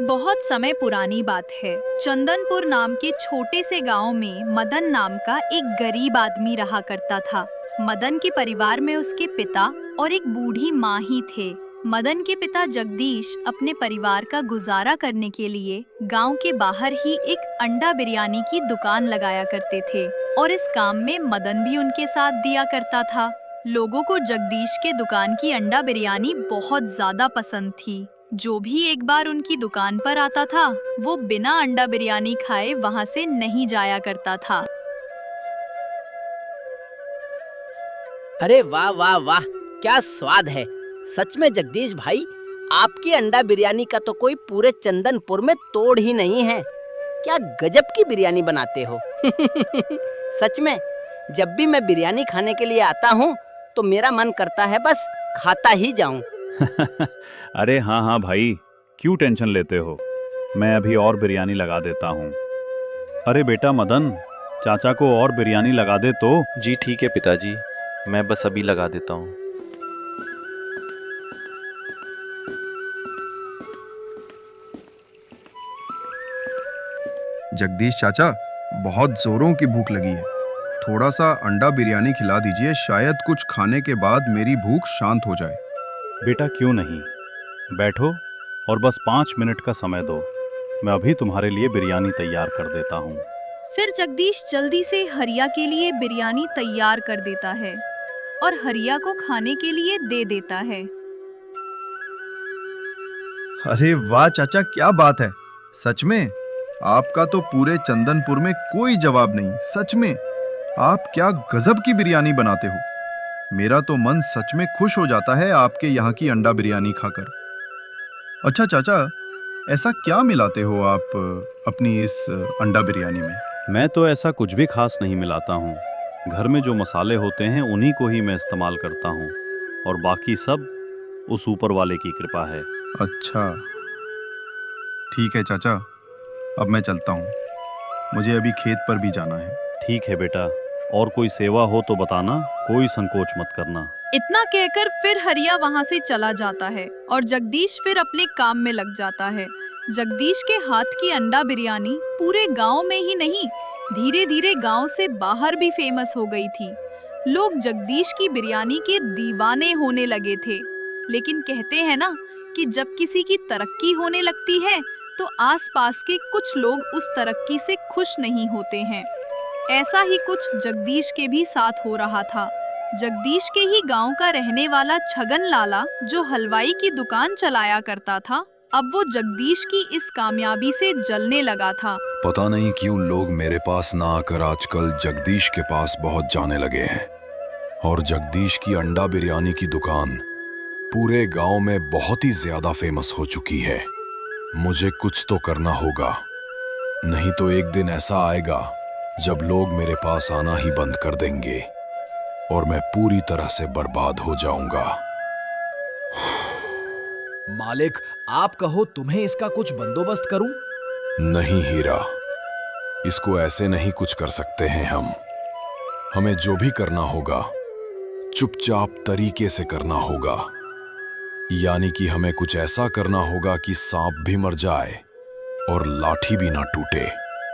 बहुत समय पुरानी बात है। चंदनपुर नाम के छोटे से गांव में मदन नाम का एक गरीब आदमी रहा करता था। मदन के परिवार में उसके पिता और एक बूढ़ी माँ ही थे। मदन के पिता जगदीश अपने परिवार का गुजारा करने के लिए गांव के बाहर ही एक अंडा बिरयानी की दुकान लगाया करते थे और इस काम में मदन भी उनके साथ दिया करता था। लोगों को जगदीश के दुकान की अंडा बिरयानी बहुत ज्यादा पसंद थी। जो भी एक बार उनकी दुकान पर आता था, वो बिना अंडा बिरयानी खाए वहाँ से नहीं जाया करता था। अरे वाह वाह वाह, क्या स्वाद है। सच में जगदीश भाई, आपकी अंडा बिरयानी का तो कोई पूरे चंदनपुर में तोड़ ही नहीं है। क्या गजब की बिरयानी बनाते हो। सच में जब भी मैं बिरयानी खाने के लिए आता हूँ तो मेरा मन करता है बस खाता ही जाऊं। अरे हाँ हाँ भाई, क्यों टेंशन लेते हो, मैं अभी और बिरयानी लगा देता हूँ। अरे बेटा मदन, चाचा को और बिरयानी लगा दे तो। जी ठीक है पिताजी, मैं बस अभी लगा देता हूँ। जगदीश चाचा, बहुत जोरों की भूख लगी है। थोड़ा सा अंडा बिरयानी खिला दीजिए, शायद कुछ खाने के बाद मेरी भूख शांत हो जाए। बेटा क्यों नहीं, बैठो और बस 5 मिनट का समय दो, मैं अभी तुम्हारे लिए बिरयानी तैयार कर देता हूँ। फिर जगदीश जल्दी से हरिया के लिए बिरयानी तैयार कर देता है और हरिया को खाने के लिए दे देता है। अरे वाह चाचा, क्या बात है। सच में आपका तो पूरे चंदनपुर में कोई जवाब नहीं। सच में आप क्या गजब की बिरयानी बनाते हो। मेरा तो मन सच में खुश हो जाता है आपके यहाँ की अंडा बिरयानी खाकर। अच्छा चाचा, ऐसा क्या मिलाते हो आप अपनी इस अंडा बिरयानी में? मैं तो ऐसा कुछ भी खास नहीं मिलाता हूँ। घर में जो मसाले होते हैं उन्हीं को ही मैं इस्तेमाल करता हूँ और बाकी सब उस ऊपर वाले की कृपा है। अच्छा ठीक है चाचा, अब मैं चलता हूँ, मुझे अभी खेत पर भी जाना है। ठीक है बेटा, और कोई सेवा हो तो बताना, कोई संकोच मत करना। इतना कहकर फिर हरिया वहाँ से चला जाता है और जगदीश फिर अपने काम में लग जाता है। जगदीश के हाथ की अंडा बिरयानी पूरे गांव में ही नहीं, धीरे धीरे गांव से बाहर भी फेमस हो गई थी। लोग जगदीश की बिरयानी के दीवाने होने लगे थे। लेकिन कहते हैं ना कि जब किसी की तरक्की होने लगती है तो आसपास के कुछ लोग उस तरक्की से खुश नहीं होते हैं। ऐसा ही कुछ जगदीश के भी साथ हो रहा था। जगदीश के ही गांव का रहने वाला छगन लाला, जो हलवाई की दुकान चलाया करता था, अब वो जगदीश की इस कामयाबी से जलने लगा था। पता नहीं क्यों लोग मेरे पास ना आकर आजकल जगदीश के पास बहुत जाने लगे हैं। और जगदीश की अंडा बिरयानी की दुकान पूरे गांव में बहुत ही ज्यादा फेमस हो चुकी है। मुझे कुछ तो करना होगा, नहीं तो एक दिन ऐसा आएगा जब लोग मेरे पास आना ही बंद कर देंगे और मैं पूरी तरह से बर्बाद हो जाऊंगा। मालिक, आप कहो तुम्हें इसका कुछ बंदोबस्त करूं? नहीं हीरा, इसको ऐसे नहीं कुछ कर सकते हैं हम। हमें जो भी करना होगा चुपचाप तरीके से करना होगा। यानी कि हमें कुछ ऐसा करना होगा कि सांप भी मर जाए और लाठी भी ना टूटे।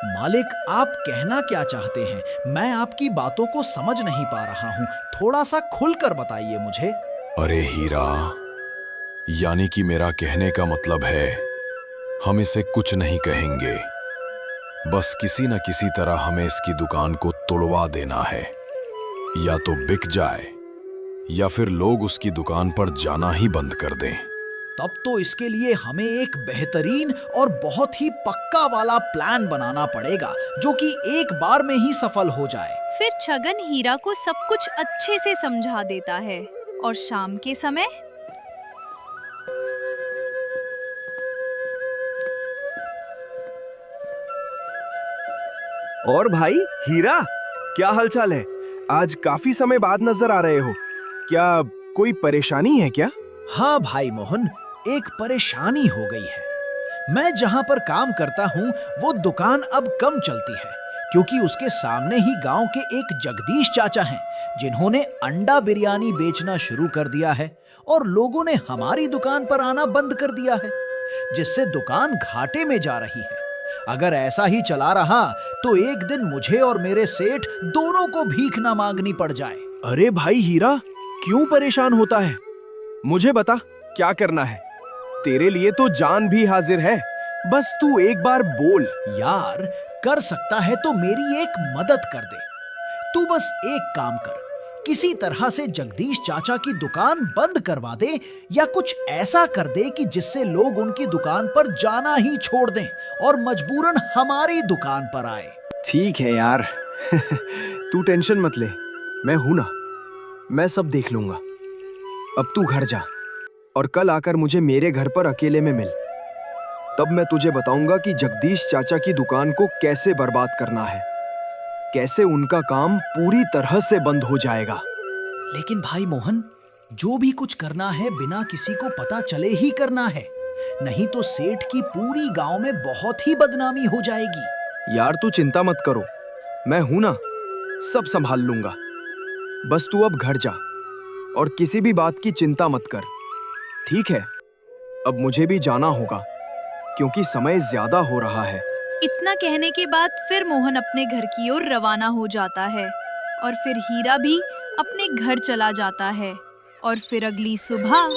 मालिक, आप कहना क्या चाहते हैं? मैं आपकी बातों को समझ नहीं पा रहा हूँ, थोड़ा सा खुलकर बताइए मुझे। अरे हीरा, यानी कि मेरा कहने का मतलब है हम इसे कुछ नहीं कहेंगे, बस किसी न किसी तरह हमें इसकी दुकान को तोड़वा देना है। या तो बिक जाए या फिर लोग उसकी दुकान पर जाना ही बंद कर दें। तब तो इसके लिए हमें एक बेहतरीन और बहुत ही पक्का वाला प्लान बनाना पड़ेगा, जो कि एक बार में ही सफल हो जाए। फिर छगन हीरा को सब कुछ अच्छे से समझा देता है और शाम के समय और भाई हीरा, क्या हालचाल है? आज काफी समय बाद नजर आ रहे हो, क्या कोई परेशानी है क्या? हाँ भाई मोहन, एक परेशानी हो गई है। मैं जहाँ पर काम करता हूँ वो दुकान अब कम चलती है, क्योंकि उसके सामने ही गांव के एक जगदीश चाचा हैं, जिन्होंने अंडा बिरयानी बेचना शुरू कर दिया है और लोगों ने हमारी दुकान पर आना बंद कर दिया है। जिससे दुकान घाटे में जा रही है। अगर ऐसा ही चला रहा तो एक दिन मुझे और मेरे सेठ दोनों को भीख ना मांगनी पड़ जाए। अरे भाई हीरा, क्यों परेशान होता है? मुझे बता, क्या करना है? तेरे लिए तो जान भी हाजिर है, बस तू एक बार बोल। यार, कर सकता है तो मेरी एक मदद कर दे। तू बस एक काम कर, किसी तरह से जगदीश चाचा की दुकान बंद करवा दे या कुछ ऐसा कर दे कि जिससे लोग उनकी दुकान पर जाना ही छोड़ दें और मजबूरन हमारी दुकान पर आए। ठीक है यार, तू टेंशन मत ले, मैं हूं ना, मैं सब देख लूंगा। अब तू घर जा और कल आकर मुझे मेरे घर पर अकेले में मिल। तब मैं तुझे बताऊंगा कि जगदीश चाचा की दुकान को कैसे बर्बाद करना है, कैसे उनका काम पूरी तरह से बंद हो जाएगा। लेकिन भाई मोहन, जो भी कुछ करना है बिना किसी को पता चले ही करना है, नहीं तो सेठ की पूरी गांव में बहुत ही बदनामी हो जाएगी। यार तू चिंता मत करो, मैं हूं ना, सब संभाल लूंगा। बस तू अब घर जा और किसी भी बात की चिंता मत कर, ठीक है? अब मुझे भी जाना होगा क्योंकि समय ज्यादा हो रहा है। इतना कहने के बाद फिर मोहन अपने घर की ओर रवाना हो जाता है और फिर हीरा भी अपने घर चला जाता है। और फिर अगली सुबह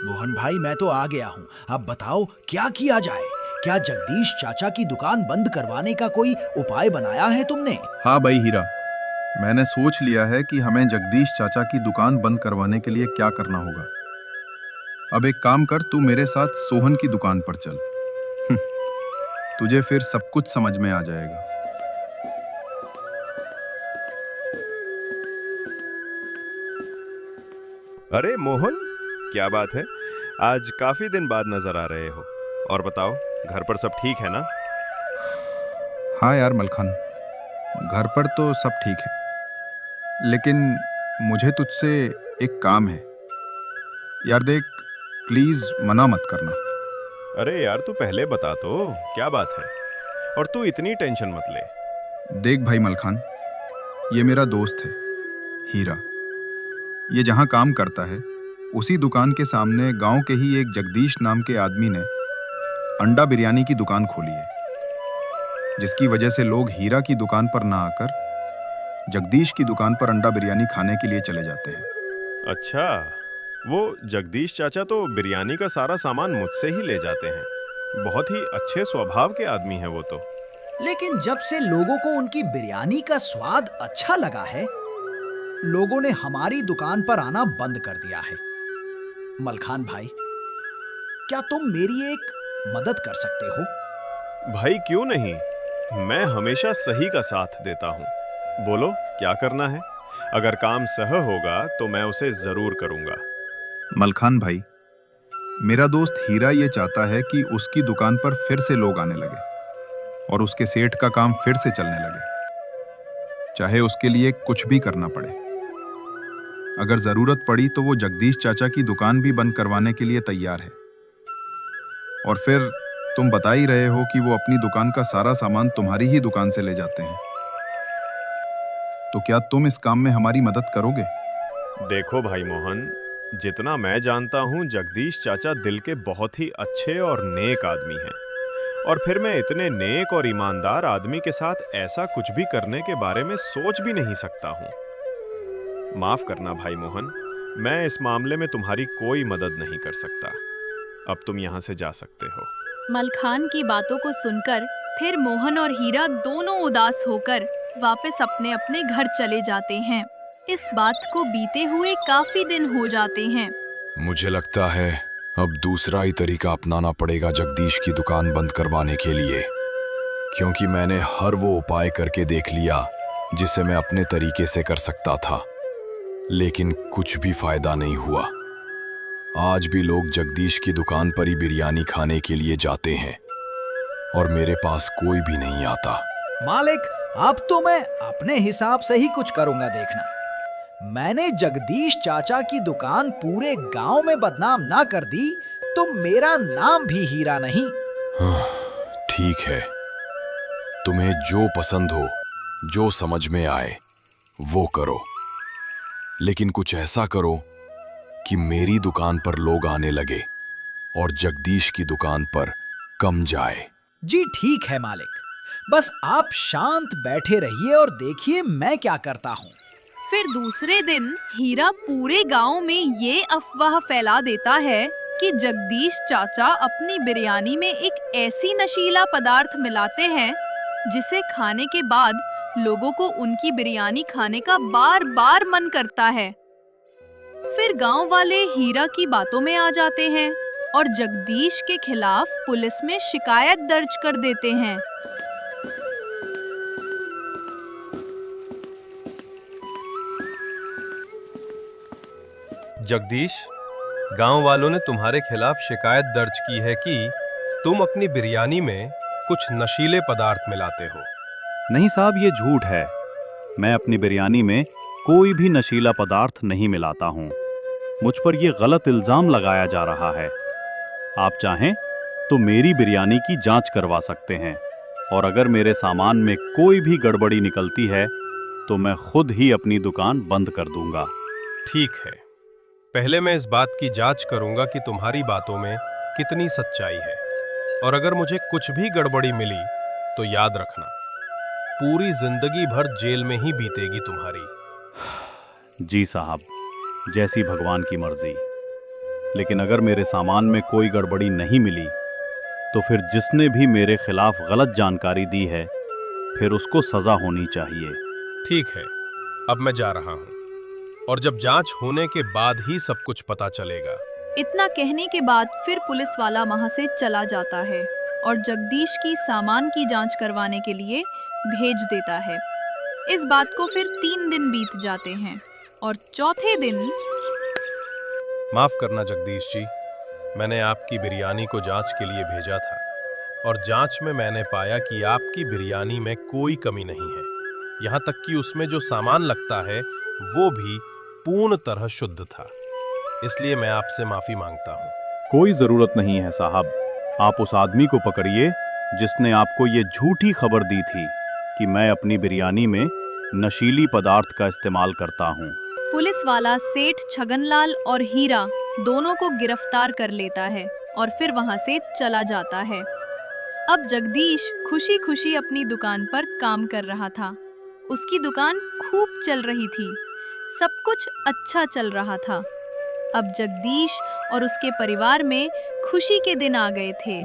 मोहन भाई, मैं तो आ गया हूँ। अब बताओ क्या किया जाए? क्या जगदीश चाचा की दुकान बंद करवाने का कोई उपाय बनाया है तुमने? हाँ भाई हीरा, मैंने सोच लिया है कि हमें जगदीश चाचा की दुकान बंद करवाने के लिए क्या करना होगा। अब एक काम कर, तू मेरे साथ सोहन की दुकान पर चल। तुझे फिर सब कुछ समझ में आ जाएगा। अरे मोहन, क्या बात है, आज काफी दिन बाद नजर आ रहे हो। और बताओ, घर पर सब ठीक है ना? हाँ यार मलखान, घर पर तो सब ठीक है, लेकिन मुझे तुझसे एक काम है। यार देख, प्लीज मना मत करना। अरे यार, तू पहले बता तो, क्या बात है? और तू इतनी टेंशन मत ले। देख भाई मलखान, ये मेरा दोस्त है हीरा। ये जहाँ काम करता है उसी दुकान के सामने गांव के ही एक जगदीश नाम के आदमी ने अंडा बिरयानी की दुकान खोली है, जिसकी वजह से लोग हीरा की दुकान पर ना आकर जगदीश की दुकान पर अंडा बिरयानी खाने के लिए चले जाते हैं। अच्छा, वो जगदीश चाचा तो बिरयानी का सारा सामान मुझसे ही ले जाते हैं। बहुत ही अच्छे स्वभाव के आदमी हैं वो तो। लेकिन जब से लोगों को उनकी बिरयानी का स्वाद अच्छा लगा है, लोगों ने हमारी दुकान पर आना बंद कर दिया है। मलखान भाई, क्या तुम मेरी एक मदद कर सकते हो? भाई क्यों नहीं, मैं हमेशा सही का साथ देता हूँ। बोलो क्या करना है? अगर काम सह होगा तो मैं उसे जरूर करूंगा। मलखान भाई, मेरा दोस्त हीरा ये चाहता है कि उसकी दुकान पर फिर से लोग आने लगे और उसके सेठ का काम फिर से चलने लगे, चाहे उसके लिए कुछ भी करना पड़े। अगर जरूरत पड़ी तो वो जगदीश चाचा की दुकान भी बंद करवाने के लिए तैयार है। और फिर तुम बता ही रहे हो कि वो अपनी दुकान का सारा सामान तुम्हारी ही दुकान से ले जाते हैं, तो क्या तुम इस काम में हमारी मदद करोगे? देखो भाई मोहन, जितना मैं जानता हूँ जगदीश चाचा दिल के बहुत ही अच्छे और नेक आदमी हैं। और फिर मैं इतने नेक और ईमानदार आदमी के साथ ऐसा कुछ भी करने के बारे में सोच भी नहीं सकता हूँ। माफ करना भाई मोहन, मैं इस मामले में तुम्हारी कोई मदद नहीं कर सकता। अब तुम यहाँ से जा सकते हो। मलखान की बातों को सुनकर फिर मोहन और हीरा दोनों उदास होकर वापस अपने अपने घर चले जाते हैं। इस बात को बीते हुए काफी दिन हो जाते हैं। मुझे लगता है अब दूसरा ही तरीका अपनाना पड़ेगा जगदीश की दुकान बंद करवाने के लिए, क्योंकि मैंने हर वो उपाय करके देख लिया जिसे मैं अपने तरीके से कर सकता था, लेकिन कुछ भी फायदा नहीं हुआ। आज भी लोग जगदीश की दुकान पर ही बिरयानी खाने के लिए जाते हैं और मेरे पास कोई भी नहीं आता। मालिक, अब तो मैं अपने हिसाब से ही कुछ करूंगा, देखना। मैंने जगदीश चाचा की दुकान पूरे गांव में बदनाम ना कर दी तो मेरा नाम भी हीरा नहीं। ठीक है, तुम्हें जो पसंद हो, जो समझ में आए, वो करो। लेकिन कुछ ऐसा करो कि मेरी दुकान पर लोग आने लगे और जगदीश की दुकान पर कम जाए। जी ठीक है मालिक, बस आप शांत बैठे रहिए और देखिए मैं क्या करता हूँ। फिर दूसरे दिन हीरा पूरे गांव में ये अफवाह फैला देता है कि जगदीश चाचा अपनी बिरयानी में एक ऐसी नशीला पदार्थ मिलाते हैं जिसे खाने के बाद लोगों को उनकी बिरयानी खाने का बार बार मन करता है। फिर गांव वाले हीरा की बातों में आ जाते हैं और जगदीश के खिलाफ पुलिस में शिकायत दर्ज कर देते हैं। जगदीश, गांव वालों ने तुम्हारे खिलाफ शिकायत दर्ज की है कि तुम अपनी बिरयानी में कुछ नशीले पदार्थ मिलाते हो। नहीं साहब, ये झूठ है। मैं अपनी बिरयानी में कोई भी नशीला पदार्थ नहीं मिलाता हूँ। मुझ पर यह गलत इल्जाम लगाया जा रहा है। आप चाहें तो मेरी बिरयानी की जांच करवा सकते हैं, और अगर मेरे सामान में कोई भी गड़बड़ी निकलती है तो मैं खुद ही अपनी दुकान बंद कर दूंगा। ठीक है, पहले मैं इस बात की जांच करूंगा कि तुम्हारी बातों में कितनी सच्चाई है, और अगर मुझे कुछ भी गड़बड़ी मिली तो याद रखना, पूरी जिंदगी भर जेल में ही बीतेगी तुम्हारी। जी साहब, जैसी भगवान की मर्जी। लेकिन अगर मेरे सामान में कोई गड़बड़ी नहीं मिली तो फिर जिसने भी मेरे खिलाफ गलत जानकारी दी है फिर उसको सजा होनी चाहिए। ठीक है, अब मैं जा रहा हूं, और जब जांच होने के बाद ही सब कुछ पता चलेगा। इतना कहने के बाद फिर पुलिस वाला वहां से चला जाता है और जगदीश की सामान की जांच करवाने के लिए भेज देता है। इस बात को फिर 3 दिन बीत जाते हैं और चौथे दिन माफ करना जगदीश जी, मैंने आपकी बिरयानी को जांच के लिए भेजा था, और जांच में मैंने पाया कि आपकी बिरयानी में कोई कमी नहीं है। यहाँ तक कि उसमें जो सामान लगता है वो भी पूर्ण तरह शुद्ध था। इसलिए मैं आपसे माफी मांगता हूँ। कोई जरूरत नहीं है साहब। आप उस आदमी को पकड़िए जिसने आपको ये झूठी खबर दी थी कि मैं अपनी बिरयानी में नशीली पदार्थ का इस्तेमाल करता हूँ। पुलिस वाला सेठ छगनलाल और हीरा दोनों को गिरफ्तार कर लेता है और फिर वहां से चला जाता है। अब जगदीश खुशी खुशी अपनी दुकान पर काम कर रहा था। उसकी दुकान खूब चल रही थी, सब कुछ अच्छा चल रहा था। अब जगदीश और उसके परिवार में खुशी के दिन आ गए थे।